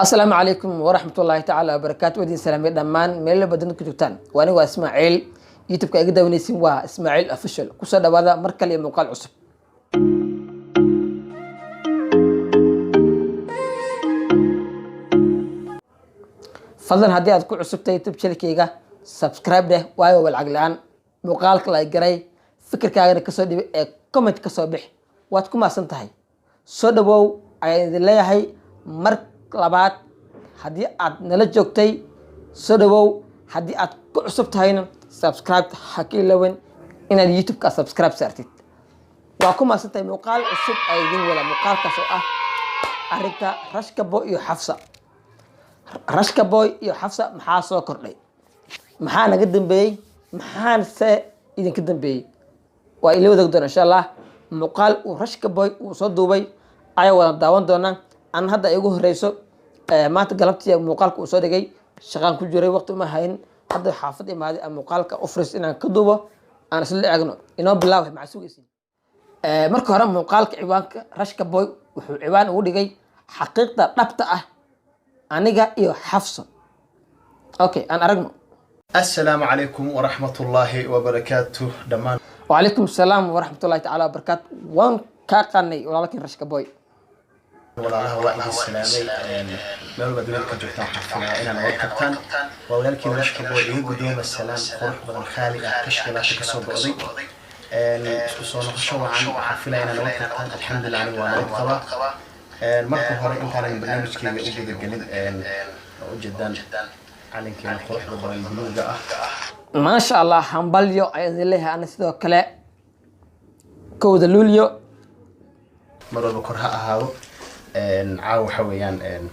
السلام عليكم ورحمة الله تعالى وبركاته ودين سلامي دمان ميل بدن كجوتان وأنا واسماعيل يوتيوب كأجد ونسين واسماعيل أفشل كوسا دوادا مركل مقال عصب فضلا هدي أذكر عصبتي يوتيوب شركيجا سبسكرايب ده وايو بالعقلان مقالك لا يجري فكر كأجد كسر كومنت كسر بح واتكم أصلا تهي صدقوا عيد الله هي مرك labaad haddii aad nala joogtay soo dhawow haddii aad ku cusub tahayna subscribe ha ka ilaawen inaad youtube-ka subscribe saartid waa ku maasantahay muuqaal cusub ay idin wada muuqaalkaas oo ah arrinta Rashka Boy iyo Xafsa Rashka Boy iyo Xafsa maxaa soo kordhay maxaa naga dambeeyay maxaan se idinka dambeeyay waa ila wadaag doona insha Allah muuqaal uu Rashka Boy uu soo duubay ayaa wada daawan doonaa أنا هذا يقول رئيسه ما تقلبت يا مقالك وصدقي شغال كل جري وقت ما هين هذا حافظ ما هذا مقالك أفرس إن كذوبة أنا سلي أجنو إنه بالله مع سوق يسين مركو هرم مقالك عوانك رشك بوي وعوان ودقي حقيقة نبتة أنا جا إيو حفصة أوكي أنا أرجمه السلام عليكم ورحمة الله وبركاته دمان وعليكم السلام ورحمة الله تعالى وبركاته وان كاقني ولكن رشك بوي walaalaha waa idin salaamay meel walba dunida ka joogtaan xaflada inaan wada kabtaan waa walaalkii Rashka Boy iga gudoomo salaam qurux badan khaali ah kashkalaasha ka soo go'day isku soo noqosho wacan xaflada inaan wada kabtaan alxamdulillah aniga waa nabad qaba marka hore intaan barnaamijkayga u gudagelin oo jeedaan calinkeena quruxda badan buluuga ah ma sha Allah hambalyo ayadii leeyahay ana sidoo kale kowda luulyo mar walba kor ha ahaado عاو حويان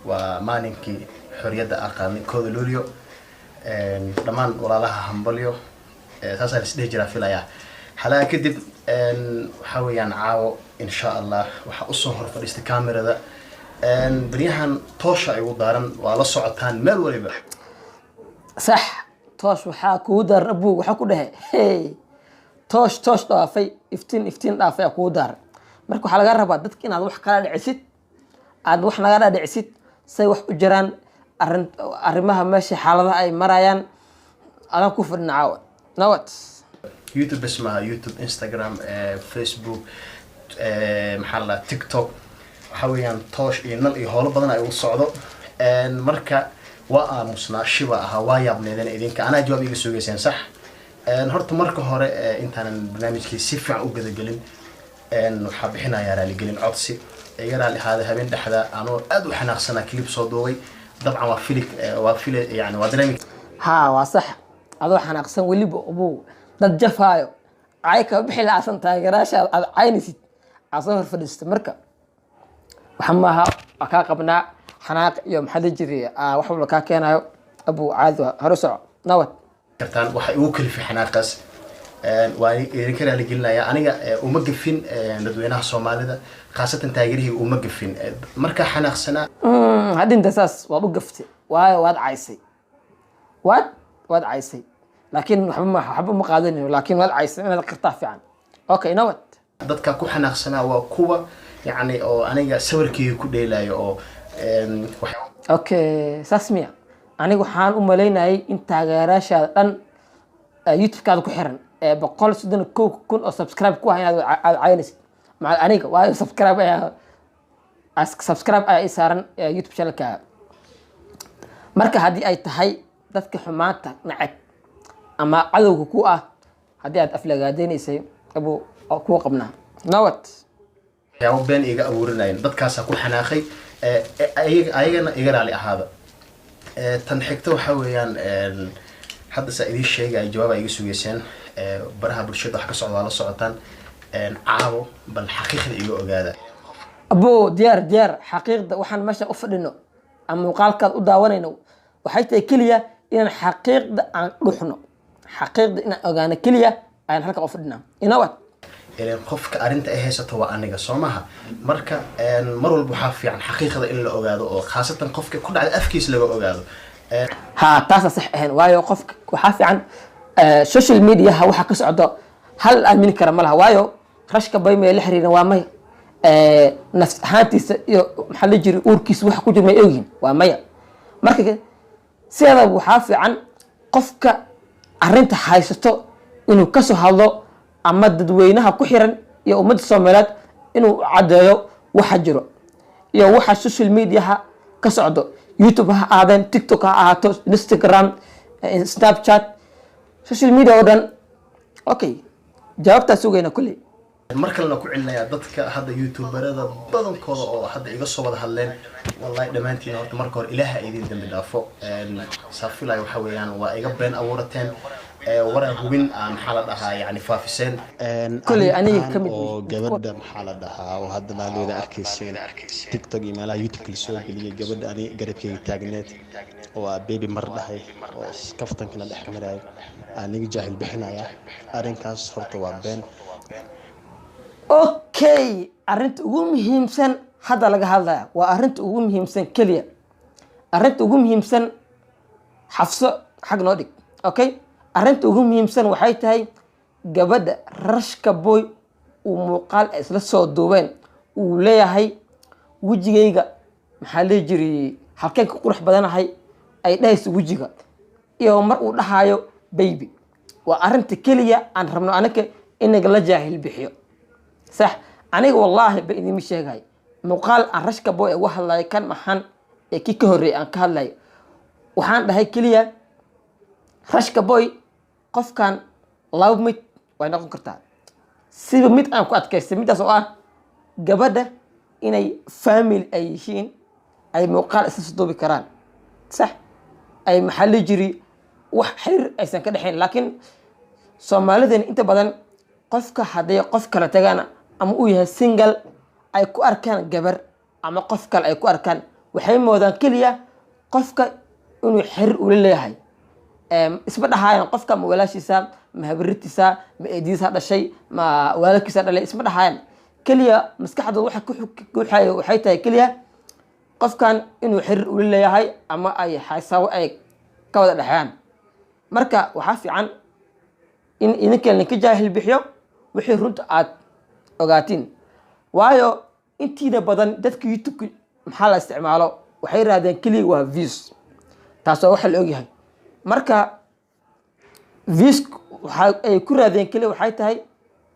ومانينكي حرية أقامي كود لوليو دمان ولا لها همبليو تاسع السديجرا في الأيام حلا كدب حويان عاو إن شاء الله وحقصهر في الاستكاميرا ذا بريحان توشا يودارن وعلى صعدان مال وليبا صح توش وحاكو دار أبو وحاكو ده هي توش طافي افتين طافي أكو دار marka waxa laga rabaa dadka inaad wax kala dhicisid aad wax naga dhicisid say wax u jiraan arrimaha meesha xaaladaha ay marayaan adan ku fidnaaw nawad YouTube اسمها يوتيوب انستغرام فيسبوك محل تيك توك waxaweyaan toosh iyo nal iyo howlo badan ay u socdo marka waa musnaa shiba aha waa yaabneedan idinka ana jawaab iga soo geyseen sax horta marka hore intaan barnaamijkii si fiican u gadagelin وحابين يا رالي قلين عطسي يرى هذا هبين دحدا أنا أدو حناقصنا كليب صدوي طبعا وافيلك يعني ودرامي ها وصح أدو حناقصنا واللي أبو ضد جفايو عايك بحيل عصن تاجراش عينسيت عصفر في الاستمركة وحماها وكاقبنا حناق يوم حد جري وحول كاكينا أبو عاذو هرسع نوت كرتان وكل في حناقص وإذا كان اللي قلنا يا أنا ومقفين ندوينها الصومالية خاصة تاجره ومقفين مركا حنا خسنا هذا أنت أساس ومقفتي واد عايسي واد عايسي لكن حب مقادني ولكن واد عايسي أنا ذكرتها فعلا أوكي نوت ضدك كو حنا خسنا وكوا يعني أو أنا سوركي كودي لا يو أوكي ساسميا أنا وحان أملينا أنت جراش أن يوتيوب كذا كحرن بقول سودان كون أو سبسكرايب كوه يعني عاينس مع أنيق واي سبسكرايب أي سارن يوتيوب شانل كا مركا هذه أي تهاي دتك حماتك نعك أما عدو كوه هذه أفلق هذين يسي أبو كوه قبنا نوت يا بين إيجا أورناين دتكاسا كل حناخي أيجنا إيجا على هذا تنحكتو حويان حد سأدي الشيء جاي جواب أيجي سويسين برها برشة ضحك صعود على صعوتان عاو بالحقيقة إيجو أجاده أبو ديار حقيقة وحن ماشي أفضل إنه أما قال كذا وداونا إنه وحتى كلية إن حقيقة عن روحنا حقيقة إن أجانا كلية عن حلقة أفضلنا إنه وات يعني خوفك أنت إيه ستوا أنك صومها مركا مروا البحاف عن حقيقة إلا أجاده أو خاصة خوفك كل على أفكيس لو أجاده ها تاسع صح هن وايو قفك وحافي عن السوشيال ميديا ها waxa ka socdo hal aamin kara malaha waayo Rashka Boy meel xiriirna waa may nafs ahaantiisa iyo maxaa la jiri uurkiisa waxa ku jira may ogyihin waa maya. marka sideeda waxaa fiican qofka arrinta haysato inuu kasoo hadlo ama dadweynaha ku xiran iyo ummadda Soomaaliyeed inuu caddeeyo waxa jiro iyo waxa social mediaha ka socdo, YouTube ha ahaadeen, TikTok ha ahaato, Instagram, Snapchat, social media oo dhan. okay jawaabtaas sugayna kulli mar kalena ku celinayaa dadka hadda youtuberada badankooda oo hadda iga soo wada hadleen wallahi dhamaantiin horta marka hore ilaaha idin dambi dhaafo saafilay waxa weeyaan waa iga been abuurateen waran hubin aan maxaa la dhahaa yani faafiseen kulli aniga kamid oo gabadha maxaa la dhahaa oo hadda maaleeda arkayseen TikTok iyo meelaha YouTube kala soo geliyay gabadha ani garabkayga taagneed oo baby mar dhahay oo kaftankana dhex maray aniga jaahil bixinaya arrinkaas horta waa been. okay arrinta ugu muhiimsan hadda laga hadlaya waa arrinta ugu muhiimsan kaliya. arrinta ugu muhiimsan xafso xag noo dhig. okay arrinta ugu muhiimsan waxay tahay gabadha Rashka Boy uu muuqaal isla soo duubeen uu leeyahay wajigayga maxaa la jiri halkeen ka qurux badanahay ay dhahayso wajiga iyo mar uu dhahayo baby. waa arrinta kaliya aan rabno anaka inaga la jaahil bixiyo. صح aniga wallahi ba idin sheegay muuqaal aan Rashka Boy uga hadlay kan maxan ee kii ka horeeyay aan ka hadlay waxaan dhahay kaliya Rashka Boy qofkan love mid way noqon kartaa siba mid aan ku adkaystay midaas oo ah gabadha inay family ay yihiin ay muuqaal isla duubi karaan. صح ay maxal jiri wax xiriir aysan ka dhaxayn laakiin Soomaalidan inta badan qofka haday qof kala tagana ama uu yahay single ay ku arkaan gabar ama qof kale ay ku arkaan waxay moodaan kaliya qofka inuu xiriir u leeyahay isma dhahaayaan qofka ma walaashiisa ma habartiisa ma eediisa dhashay ma walaalkiisa dhalay isma dhahaayaan kaliya maskaxdooda waxa ku xayo waxay tahay kaliya qofkan inuu xiriir u leeyahay ama ay haysaw ay ka wada dhaxayaan. marka waxa fiican in idinka ka jaahil bixiyo wixii runta aad ogaatiin waayo intiina badan dadka YouTube maxaa la isticmaalo waxay raadeen kaliya waa views taasoo waxa la ogyahay. marka views waxa ay ku raadeen kaliya waxay tahay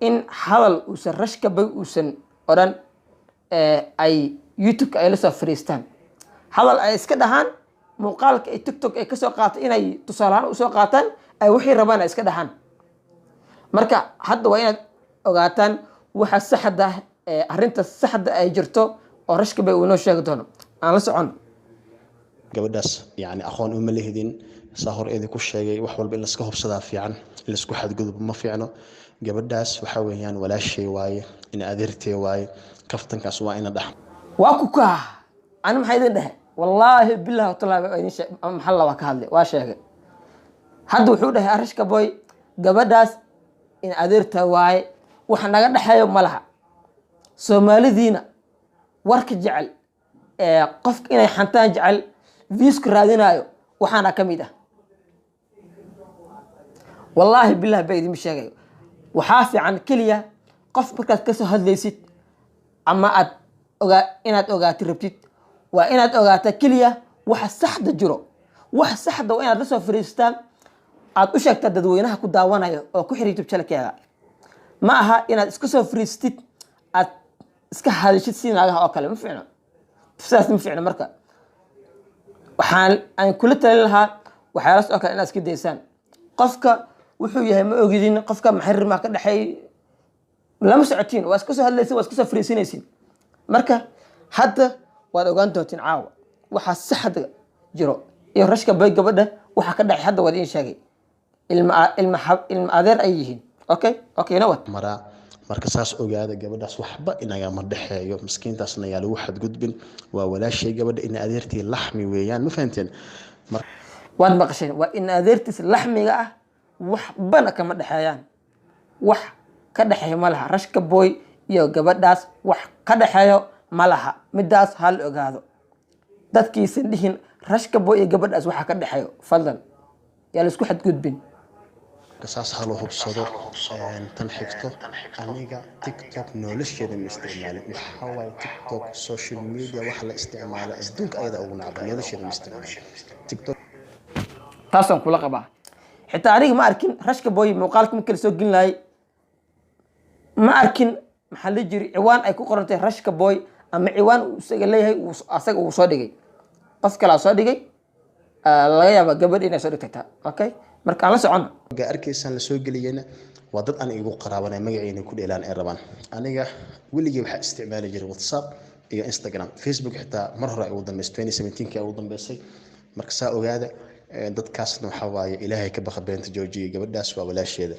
in hadal uusan Rashka Boy uusan oran ay YouTube ay la soo fariistaan hadal ay iska dhahaan muuqaalka ay TikTok ay ka soo qaato inay tusaalahan u soo qaataan ay wixii rabaan ay iska dhahaan. marka hadda waa inaad ogaataan waxa saxda arrinta saxda ay jirto oo Rashka Boy uu noo sheegi doono aan la socon. gabadhaas yani aqoon uma lehdin saa hor idinku sheegay wax walba in la iska hubsadaa fiican in la isku xadgudub ma fiicno. gabadhaas waxa weeyaan walaashay waaye in adeertay waaye kaftankaas waa ina dhax waa ku ka ana maxay idin dhahay wallahi billahi ta'ala idin sheeg maxal la ka hadlay waa sheegay hadda wuxuu dhahay Rashka Boy gabadhaas in adeerta waaye waxa naga dhaxayo malaha Soomaalidiina warka jecel qofka inay xantaan jecel views ku raadinayo waxaana kamid ah wallahi billahi bay idin sheegay waxa fiican kaliya qof markaad ka soo hadlaysid ama aad inaad ogaatid rabtid waa inaad ogaataa kaliya waxa saxda jiro wax saxda waa inaad la soo fariistaan aad u sheegtaa dadweynaha ku daawanayo oo ku xiriir YouTube channel-kaaga ma aha inaad iska soo fariistid aad iska hadashid si naagaha oo kale ma fiicno sidaas ma fiicno. marka waxaan aan kula talin lahaa waxyaalahaas oo kale inaad iska daysaan qofka wuxuu yahay ma ogidin qofka maxariir ma ka dhaxay lama socotiin waa iska soo hadlaysiin waa iska soo fariisinaysiin. marka hadda waad ogaan doontiin caawa waxa saxda jiro iyo Rashka Boy gabadha waxa ka dhacay hadda waad in sheegay ilma adeer ay yihiin. okay nawad mara marka saas ogaada gabadhaas waxba inaga ma dhaxeeyo miskiintaasna yaa lagu xadgudbin waa walaashay gabadha in adeertii laxmi weeyaan ma fahanteen. waad maqasheen waa in adeertiis laxmiga ah waxbana kama dhaxeeyaan wax ka dhaxeeyo malaha Rashka Boy iyo gabadhaas wax ka dhaxeeyo malaha midaas hal ogaado dadkiisan dhihin Rashka Boy iyo gabadhaas waxa ka dhaxeeyo fadlan yaa la isku xadgudbin. marka saas ha loo hubsado tan xigto aniga tiktok nolosheeda ma isticmaalin waxa waaye tiktok social media wax la isticmaalo adduunka ayada ugu nacba nolosheeda ma isticmaalin tiktok taasaan kula qabaa xitaa aniga ma arkin rashka boy muuqaalka markii la soo gelin lahay ma arkin maxaa la jiri ciwaan ay ku qorantay rashka boy ama ciwaan uu isaga leeyahay asaga uu soo dhigay qof kale soo dhigay laga yaaba gabadh inay soo dhigtay okay marka aan la socono ga arkaysan la soo geliyayna waa dad aan igu qaraabanay magaciina ku dheelaan ay rabaan aniga weligii waxa isticmaali jiray WhatsApp iyo Instagram Facebook xitaa mar hore ay ugu dambeysay 2017 ay ugu dambeysay marka saa ogaada dadkaasna waxa waaye ilaahay ka baqa beenta joojiye gabadhaas waa walaasheeda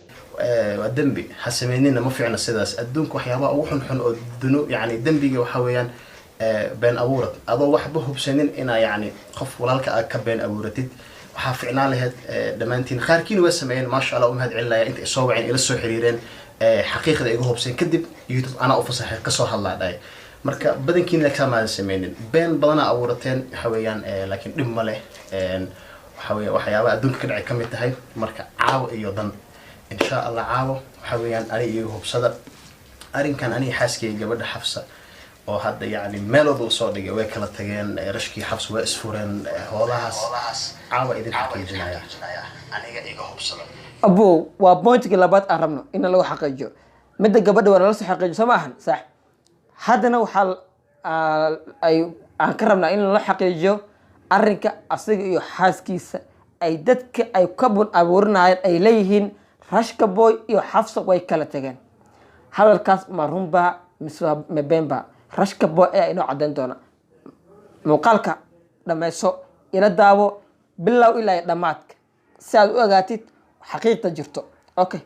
waa dambi ha sameynina ma fiicna sidaas adduunka waxyaabaha ugu xunxun oo duno yani dambiga waxa weeyaan been abuurad adoo waxba hubsanin inaa yani qof walaalka aad ka been abuuratid waxaa fiicnaan lahayd dhammaantiin qaarkiina waa sameeyeen maasha allah u mahad celinaya inta ay soo waceen ila soo xiriireen xaqiiqda iga hubseen kadib youtube anaa u fasaxay kasoo hadlaa dhahay marka badankiina lagsaa maadan sameynin been badanaa abuurateen waxa weeyaan laakiin dhib ma leh waxyaabaha adduunka ka dhacay ka mid tahay marka caawo iyo dan insha allah caawo waxa weeyaan aniga iga hubsada arrinkan aniga xaaskeyga gabadha Xafsa oo hadda yani meel walba soo dhigay way kala tageen rashkii Xafsa waa isfureen hoolahaas caawa idin xaqiijinaya aniga iga hubsada abo waa pointiga labaad aan rabno in lagu xaqiijiyo midda gabadha waa la soo xaqiijiyo soo maahan sax haddana waxaa aan ka rabnaa in la xaqiijiyo arrinka asaga iyo xaaskiisa ay dadka ay ka bun abuurinayeen ay leeyihiin rashka boy iyo Xafsa way kala tageen hadalkaas ma runba mise ma beenba rashka boy ayaa inoo caddayn doona muuqaalka dhammayso ila daawo bilow ilaa dhammaadka si aad u ogaatid xaqiiqda jirto okay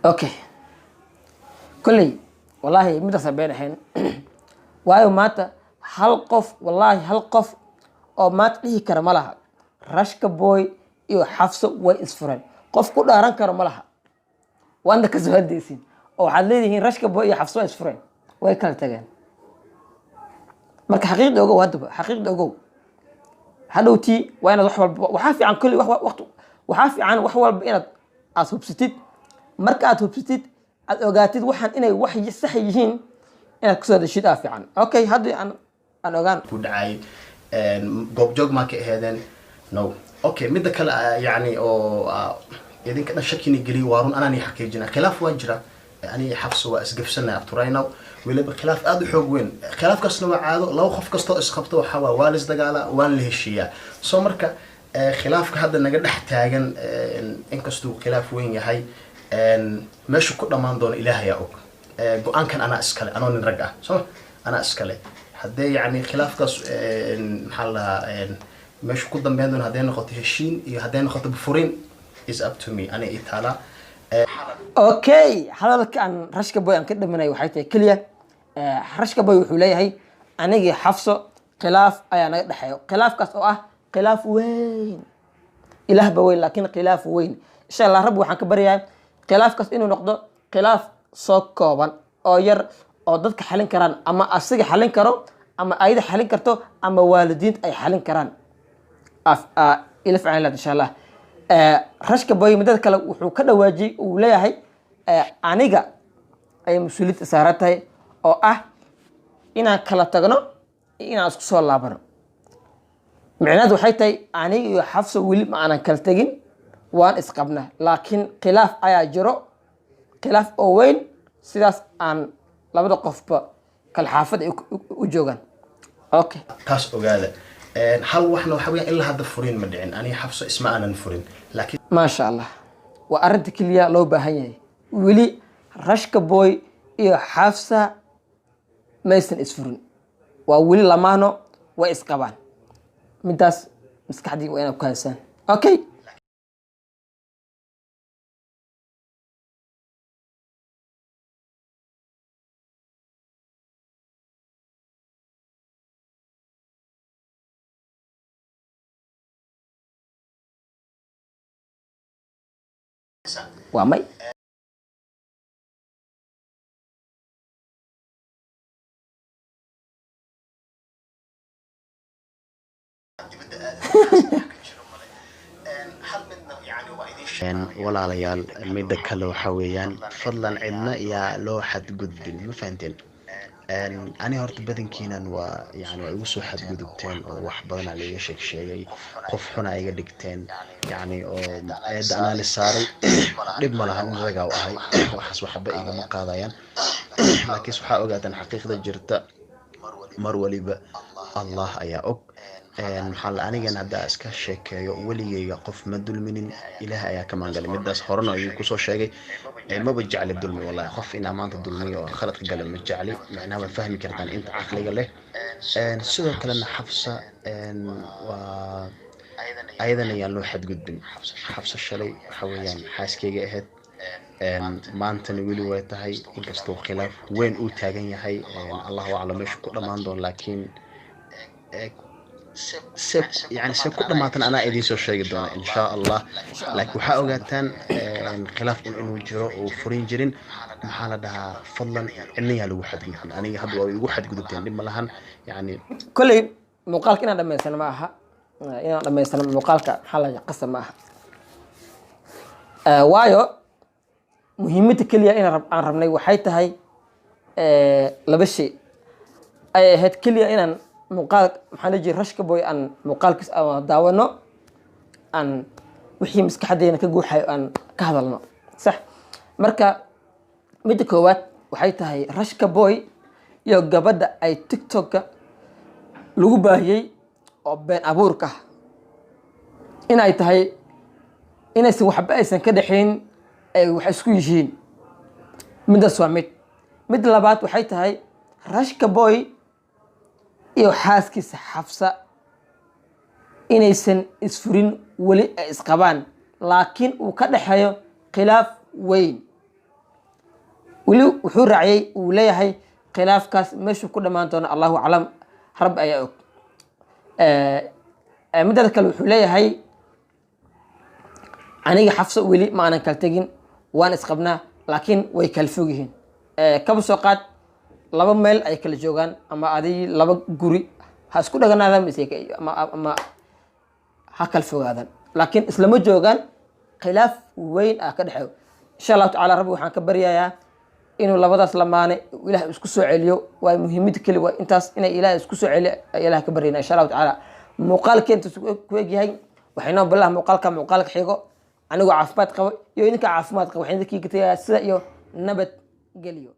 okay كلي والله مدة سبعين حين وايو ماتا هل قف والله هل قف أو مات ليه كرمالها رشك بوي يو حفص وإسفرين قف كل أران كرمالها وعندك زهد ديسين أو حليه رشك بوي يحفص وإسفرين ويكال تجان مرك حقيقة أوجو هدبة حقيقة أوجو هلوتي وأنا وحافي عن كل وقت وحافي عن وحول بين أصوب ستيت marka aad hubsatid aad ogaatid waxaan inay wax sax yihiin inaad ku soo dashid fiican okay hadda aan ogaan ku dhacay goob joog ma ka aheedeen no okay midda kale yani oo idinka dhan shakini gali waarun anani xaqiijina khilaaf waa jira ani Xafsa waa isgafsanay abturayna waliba khilaaf aad u xoog weyn khilaafkaasna waa caado laba qof kasto isqabto waxa waa waalis dagaala waan la heshiiya soo marka khilaafka hadda naga dhex taagan inkastoo khilaaf weyn yahay meesha ku dhamaan doona ilaahay og go'aankan ana iskale anoo nin rag ah soo ana iskale hadee yani khilaafkaas maxaa la meesha ku dambeyn doona hadee noqoto heshiin iyo hadee noqoto bufurin is up to me ana itaala okay hadalkan rashka boy aan ka dhamanay waxay tahay kaliya rashka boy wuxuu leeyahay anigii Xafsa khilaaf ayaa naga dhexeeyo khilaafkaas oo ah khilaaf weyn ilaah ba weyn laakiin khilaaf weyn insha allah rabbi waxaan ka baryayaa khilaafkaas inuu noqdo khilaaf soo kooban oo yar oo dadka xalin karaan ama asiga xalin karo ama ayada xalin karto ama waalidiinta ay xalin karaan ila ficlan insha allah rashka boy midada kale wuxuu ka dhawaajiyey uu leeyahay aniga ay mas-uuliyadda saaran tahay oo ah inaan kala tagno iyo inaan isku soo laabano micnaheedu waxay tahay aniga iyo xafso weli ma aanan kala tegin waan isqabna laakiin khilaaf ayaa jiro khilaaf oo weyn sidaas aan labada qofba kala xaafad ay u joogaan okay taas ogaada hal waxna waxa weeyaan ilaa hadda furin ma dhicin aniga xafso isma aanan furin laakiin maasha allah waa arrinta keliya loo baahan yahay weli rashka boy iyo xafsa maysan isfurin waa weli lamaano way isqabaan midaas maskaxdii waa inaad ku haysaan okay waa may walaalayaal midda kale waxa weeyaan fadlan cidna yaa loo xadgudbin ma fahanteen ani horta badankiinan waa yani waa igu soo xadgudubteen oo wax badan aa laiga sheegay qof xuna iga dhigteen yani oo eedda anaa la saaray dhib ma laha in ragaa u ahay waxaas waxba igama qaadayaan laakiinse waxaa ogaataan xaqiiqda jirta mar waliba allah ayaa og maxaa la anigan haddaa iska sheekeeyo weligeyga qof ma dulminin ilaah ayaa ka maangalay midaas horena ayuu kusoo sheegay maba jecli dulmi wallahi qof inaa maanta dulmiyo oo khaladka gala ma jecli macnaha waa fahmi kartaan inta caqliga leh sidoo kalena xafsa waa ayadana ayaan loo xadgudbin xafsa shalay waxa weeyaan xaaskeyga ahayd maantana weli way tahay inkastoo khilaaf weyn uu taagan yahay allahu aclam meeshu ku dhammaan doon laakiin يعني سيكون ما أنا إيدي سو شيء دونا إن شاء الله لكن وحاوجاتان خلاف إنه جرو وفرين جرين محل ده فضلا إني هلو واحد جدا أنا هذا واحد جدا لما لهن يعني كل مقال كنا لما يسلم معها لما يسلم مقال كحلا قسم معها وايو مهمة كلية إن ربنا وحيت هاي لبشي أي هاد كلية إن مقال محل جي رشك بوي أن مقال كس أو داونو أن وحي مسكحدينا كجوحي أن كهذلنا صح مركا مدكوات وحيت هاي رشك بوي يو جبدا أي تيك توك لو باهي أو بين أبوركه إن أي تهاي إن يسوي حبة إنسان كده حين أي وحسكو يجين من ده سوامت مد لبعض وحيت هاي رشك بوي iyo xaaskiisa xafsa inaysan isfurin weli ay isqabaan laakiin uu ka dhaxeeyo khilaaf weyn weli wuxuu raaciyay uu leeyahay khilaafkaas meeshuu ku dhammaan doono allahu aclam rabbi ayaa og midada kale wuxuu leeyahay aniga xafsa weli ma aanan kala tegin waan isqabnaa laakiin way kala fog yihiin kaba soo qaad laba meel ay kala joogaan ama adii laba guri ha isku dhaganaadaan ama ha kala fogaadaan laakiin islama joogaan khilaaf weyn ah ka dhexeeyo insha allahu tacaala rabbi waxaan ka baryayaa inuu labadaas lamaane ilaah isku soo celiyo waa muhiimada keli waa intaas inay ilaah isku soo celiyo ilaah ka baryana insha allahu tacaala muuqaalkeenta ku egyahay waxaynoo bilaha muuqaalka xigo anigoo caafimaad qabo iyo idinka caafimaad qabo waxaan idinka tagayaa sida iyo nabad geliyo